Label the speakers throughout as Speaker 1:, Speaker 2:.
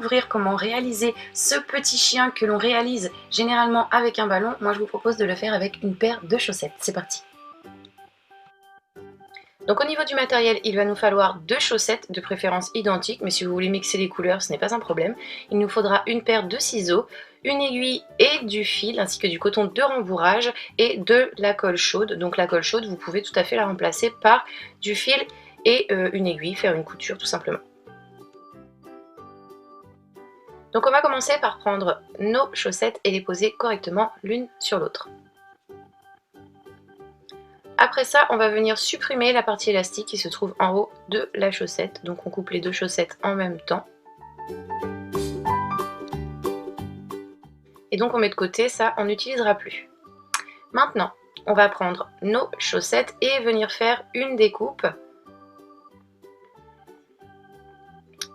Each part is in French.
Speaker 1: découvrir comment réaliser ce petit chien que l'on réalise généralement avec un ballon, moi je vous propose de le faire avec une paire de chaussettes. C'est parti! Donc au niveau du matériel, il va nous falloir 2 chaussettes, de préférence identiques, mais si vous voulez mixer les couleurs, ce n'est pas un problème. Il nous faudra une paire de ciseaux, une aiguille et du fil, ainsi que du coton de rembourrage et de la colle chaude. Donc la colle chaude, vous pouvez tout à fait la remplacer par du fil et une aiguille, faire une couture tout simplement. Donc on va commencer par prendre nos chaussettes et les poser correctement l'une sur l'autre. Après ça, on va venir supprimer la partie élastique qui se trouve en haut de la chaussette. Donc on coupe les 2 chaussettes en même temps. Et donc on met de côté, ça on n'utilisera plus. Maintenant, on va prendre nos chaussettes et venir faire une découpe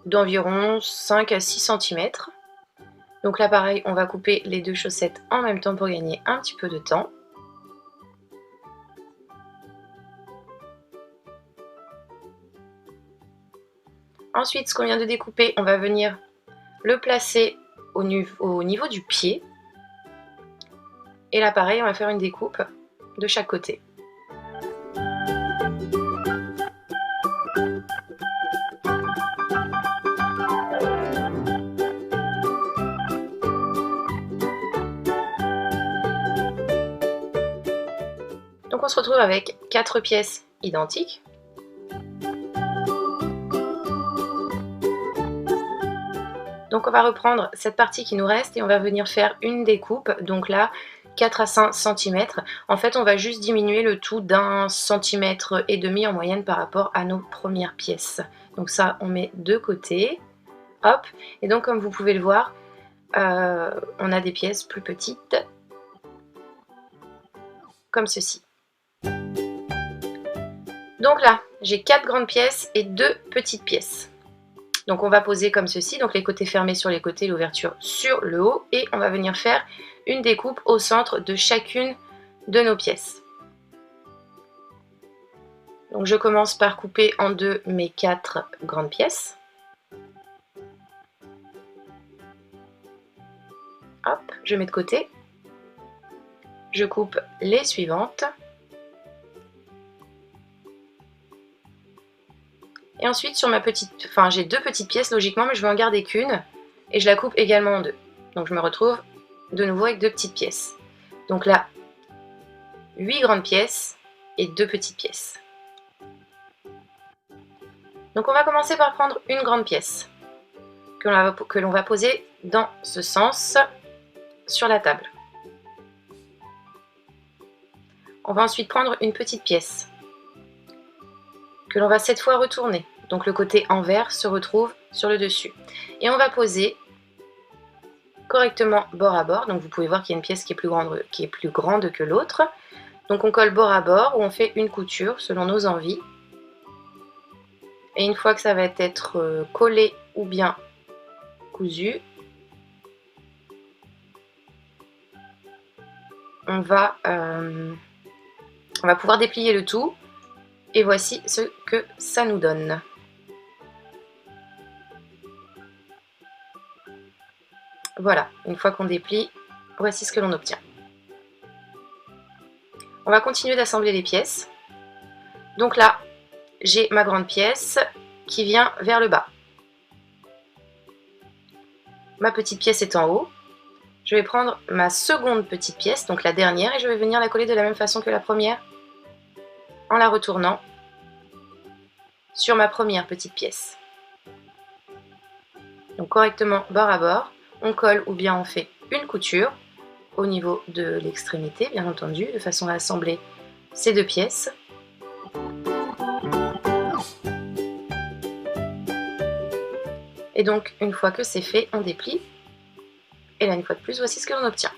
Speaker 1: d'environ 5 à 6 cm. Donc là pareil, on va couper les 2 chaussettes en même temps pour gagner un petit peu de temps. Ensuite, ce qu'on vient de découper, on va venir le placer au niveau du pied. Et là, pareil, on va faire une découpe de chaque côté. Donc on se retrouve avec 4 pièces identiques. Donc on va reprendre cette partie qui nous reste et on va venir faire une découpe, donc là 4 à 5 cm. En fait on va juste diminuer le tout d'1,5 cm en moyenne par rapport à nos premières pièces. Donc ça on met de côté, hop, et donc comme vous pouvez le voir, on a des pièces plus petites, comme ceci. Donc là j'ai 4 grandes pièces et 2 petites pièces. Donc on va poser comme ceci, donc les côtés fermés sur les côtés, l'ouverture sur le haut, et on va venir faire une découpe au centre de chacune de nos pièces. Donc je commence par couper en deux mes 4 grandes pièces. Hop, je mets de côté. Je coupe les suivantes. Et ensuite sur ma petite, enfin j'ai 2 petites pièces logiquement, mais je vais en garder qu'une et je la coupe également en 2. Donc je me retrouve de nouveau avec 2 petites pièces. Donc là, 8 grandes pièces et 2 petites pièces. Donc on va commencer par prendre une grande pièce que l'on va poser dans ce sens sur la table. On va ensuite prendre une petite pièce que l'on va cette fois retourner. Donc le côté envers se retrouve sur le dessus. Et on va poser correctement bord à bord. Donc vous pouvez voir qu'il y a une pièce qui est plus grande que l'autre. Donc on colle bord à bord ou on fait une couture selon nos envies. Et une fois que ça va être collé ou bien cousu, on va pouvoir déplier le tout. Et voici ce que ça nous donne. Voilà, une fois qu'on déplie, voici ce que l'on obtient. On va continuer d'assembler les pièces. Donc là, j'ai ma grande pièce qui vient vers le bas. Ma petite pièce est en haut. Je vais prendre ma seconde petite pièce, donc la dernière, et je vais venir la coller de la même façon que la première, en la retournant sur ma première petite pièce. Donc correctement bord à bord, on colle ou bien on fait une couture au niveau de l'extrémité, bien entendu, de façon à assembler ces 2 pièces. Et donc une fois que c'est fait, on déplie. Et là une fois de plus, voici ce que l'on obtient.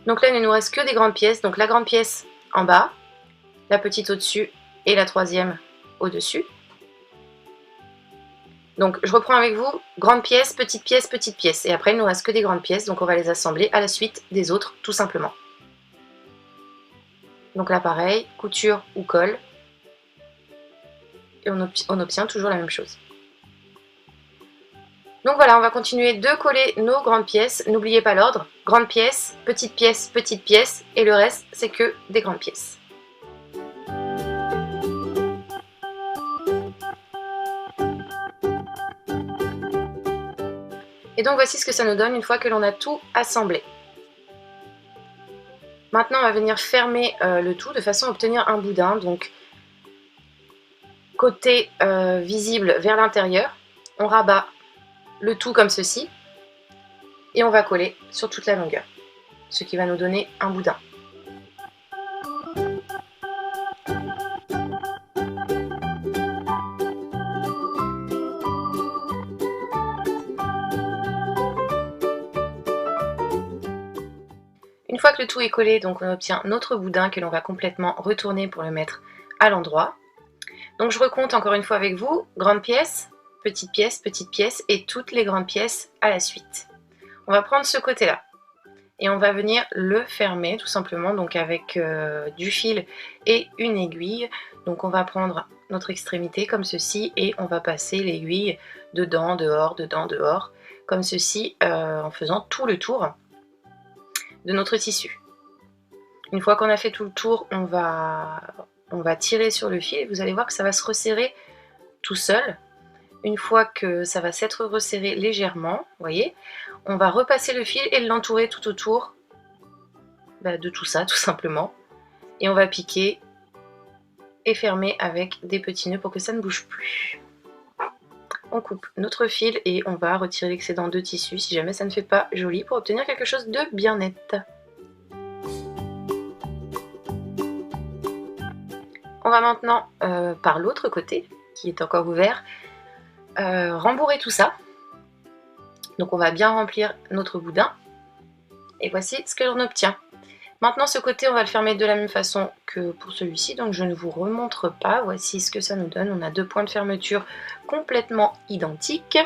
Speaker 1: Donc là il ne nous reste que des grandes pièces, donc la grande pièce en bas, la petite au-dessus et la troisième au-dessus. Donc je reprends avec vous, grande pièce, petite pièce, petite pièce. Et après il ne nous reste que des grandes pièces, donc on va les assembler à la suite des autres, tout simplement. Donc là pareil, couture ou colle. Et on obtient toujours la même chose. Donc voilà, on va continuer de coller nos grandes pièces. N'oubliez pas l'ordre, grande pièce, petite pièce, et le reste, c'est que des grandes pièces. Et donc voici ce que ça nous donne une fois que l'on a tout assemblé. Maintenant, on va venir fermer le tout de façon à obtenir un boudin. Donc, côté visible vers l'intérieur, on rabat le tout comme ceci et on va coller sur toute la longueur, ce qui va nous donner un boudin. Une fois que le tout est collé, donc on obtient notre boudin que l'on va complètement retourner pour le mettre à l'endroit. Donc je recompte encore une fois avec vous, grande pièce et toutes les grandes pièces à la suite. On va prendre ce côté-là et on va venir le fermer tout simplement, donc avec du fil et une aiguille. Donc on va prendre notre extrémité comme ceci et on va passer l'aiguille dedans, dehors, comme ceci en faisant tout le tour de notre tissu. Une fois qu'on a fait tout le tour, on va tirer sur le fil et vous allez voir que ça va se resserrer tout seul. Une fois que ça va s'être resserré légèrement, vous voyez, on va repasser le fil et l'entourer tout autour de tout ça, tout simplement. Et on va piquer et fermer avec des petits nœuds pour que ça ne bouge plus. On coupe notre fil et on va retirer l'excédent de tissu si jamais ça ne fait pas joli pour obtenir quelque chose de bien net. On va maintenant, par l'autre côté, qui est encore ouvert, rembourrer tout ça. Donc on va bien remplir notre boudin. Et voici ce que l'on obtient. Maintenant ce côté on va le fermer de la même façon que pour celui-ci, donc je ne vous remontre pas. Voici ce que ça nous donne. On a deux points de fermeture complètement identiques.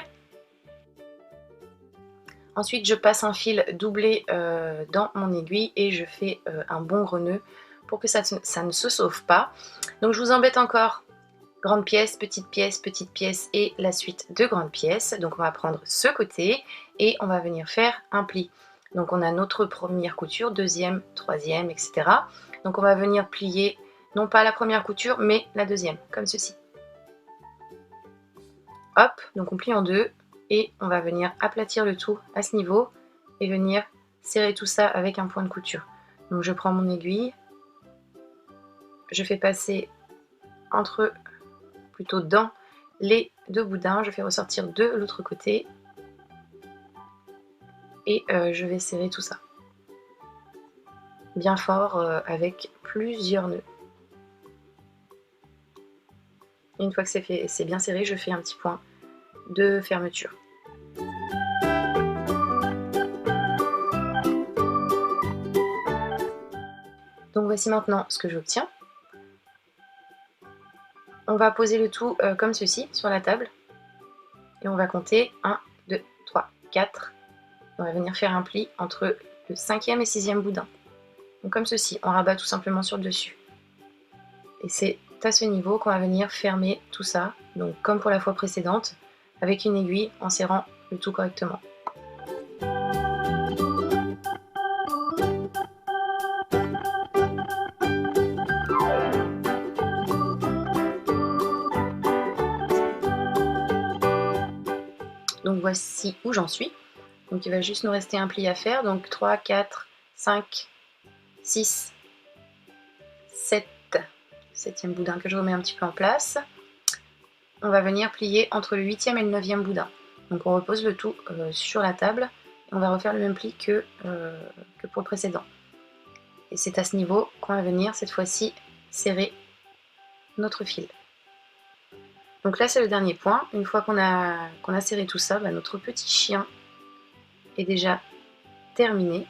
Speaker 1: Ensuite je passe un fil doublé dans mon aiguille et je fais un bon gros nœud pour que ça ne se sauve pas. Donc je vous embête encore. Grande pièce et la suite de grandes pièces. Donc on va prendre ce côté et on va venir faire un pli. Donc on a notre première couture, deuxième, troisième, etc. Donc on va venir plier, non pas la première couture, mais la deuxième, comme ceci. Hop, donc on plie en deux et on va venir aplatir le tout à ce niveau et venir serrer tout ça avec un point de couture. Donc je prends mon aiguille, je fais passer plutôt dans les deux boudins, je fais ressortir de l'autre côté et je vais serrer tout ça bien fort avec plusieurs nœuds. Et une fois que c'est bien serré, je fais un petit point de fermeture. Donc voici maintenant ce que j'obtiens. On va poser le tout comme ceci sur la table et on va compter 1, 2, 3, 4. On va venir faire un pli entre le 5e et 6e boudin. Donc comme ceci, on rabat tout simplement sur le dessus. Et c'est à ce niveau qu'on va venir fermer tout ça, donc comme pour la fois précédente, avec une aiguille en serrant le tout correctement. Donc voici où j'en suis. Donc il va juste nous rester un pli à faire. Donc 3, 4, 5, 6, 7. 7e boudin que je remets un petit peu en place. On va venir plier entre le 8e et le 9e boudin. Donc on repose le tout sur la table. Et on va refaire le même pli que pour le précédent. Et c'est à ce niveau qu'on va venir cette fois-ci serrer notre fil. Donc là c'est le dernier point. Une fois qu'on a serré tout ça, notre petit chien est déjà terminé.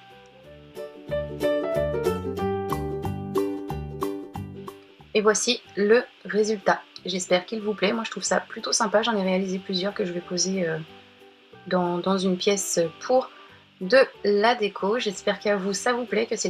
Speaker 1: Et voici le résultat. J'espère qu'il vous plaît. Moi je trouve ça plutôt sympa. J'en ai réalisé plusieurs que je vais poser dans une pièce pour de la déco. J'espère qu'à vous ça vous plaît, que c'est